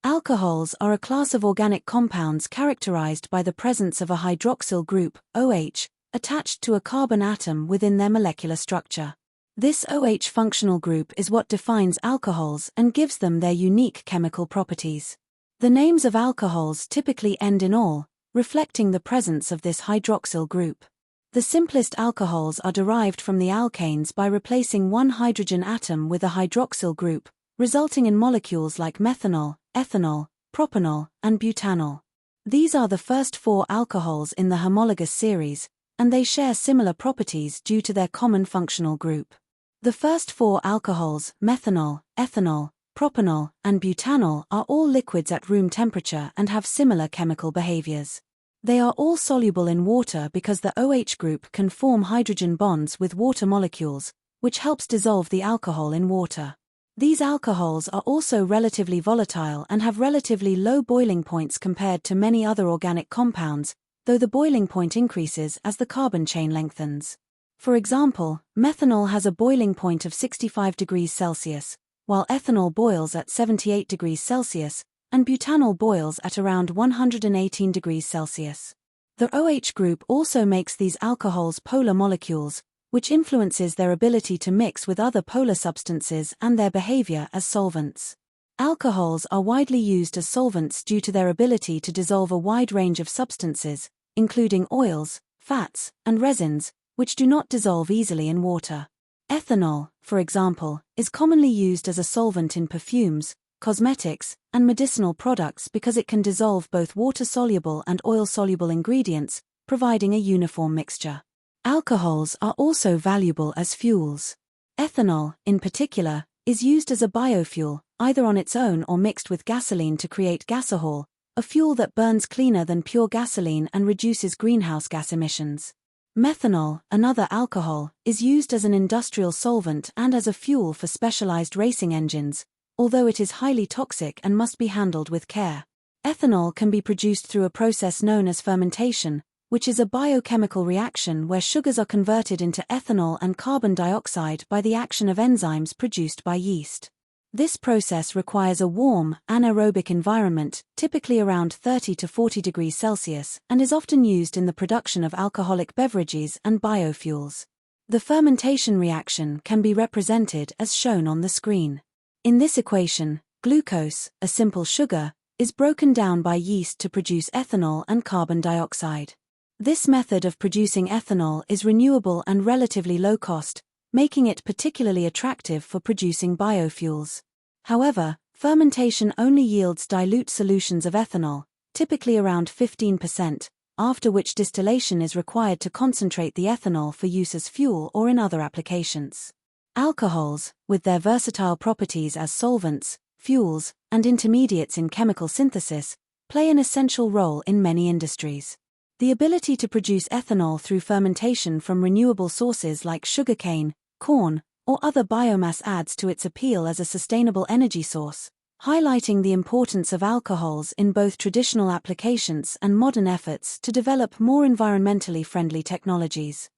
Alcohols are a class of organic compounds characterized by the presence of a hydroxyl group, OH, attached to a carbon atom within their molecular structure. This OH functional group is what defines alcohols and gives them their unique chemical properties. The names of alcohols typically end in -ol, reflecting the presence of this hydroxyl group. The simplest alcohols are derived from the alkanes by replacing one hydrogen atom with a hydroxyl group, resulting in molecules like methanol, ethanol, propanol, and butanol. These are the first four alcohols in the homologous series, and they share similar properties due to their common functional group. The first four alcohols, methanol, ethanol, propanol, and butanol, are all liquids at room temperature and have similar chemical behaviors. They are all soluble in water because the OH group can form hydrogen bonds with water molecules, which helps dissolve the alcohol in water. These alcohols are also relatively volatile and have relatively low boiling points compared to many other organic compounds, though the boiling point increases as the carbon chain lengthens. For example, methanol has a boiling point of 65 degrees Celsius, while ethanol boils at 78 degrees Celsius, and butanol boils at around 118 degrees Celsius. The OH group also makes these alcohols polar molecules, which influences their ability to mix with other polar substances and their behavior as solvents. Alcohols are widely used as solvents due to their ability to dissolve a wide range of substances, including oils, fats, and resins, which do not dissolve easily in water. Ethanol, for example, is commonly used as a solvent in perfumes, cosmetics, and medicinal products because it can dissolve both water-soluble and oil-soluble ingredients, providing a uniform mixture. Alcohols are also valuable as fuels. Ethanol, in particular, is used as a biofuel, either on its own or mixed with gasoline to create gasohol, a fuel that burns cleaner than pure gasoline and reduces greenhouse gas emissions. Methanol, another alcohol, is used as an industrial solvent and as a fuel for specialized racing engines, although it is highly toxic and must be handled with care. Ethanol can be produced through a process known as fermentation, which is a biochemical reaction where sugars are converted into ethanol and carbon dioxide by the action of enzymes produced by yeast. This process requires a warm, anaerobic environment, typically around 30 to 40 degrees Celsius, and is often used in the production of alcoholic beverages and biofuels. The fermentation reaction can be represented as shown on the screen. In this equation, glucose, a simple sugar, is broken down by yeast to produce ethanol and carbon dioxide. This method of producing ethanol is renewable and relatively low cost, making it particularly attractive for producing biofuels. However, fermentation only yields dilute solutions of ethanol, typically around 15%, after which distillation is required to concentrate the ethanol for use as fuel or in other applications. Alcohols, with their versatile properties as solvents, fuels, and intermediates in chemical synthesis, play an essential role in many industries. The ability to produce ethanol through fermentation from renewable sources like sugarcane, corn, or other biomass adds to its appeal as a sustainable energy source, highlighting the importance of alcohols in both traditional applications and modern efforts to develop more environmentally friendly technologies.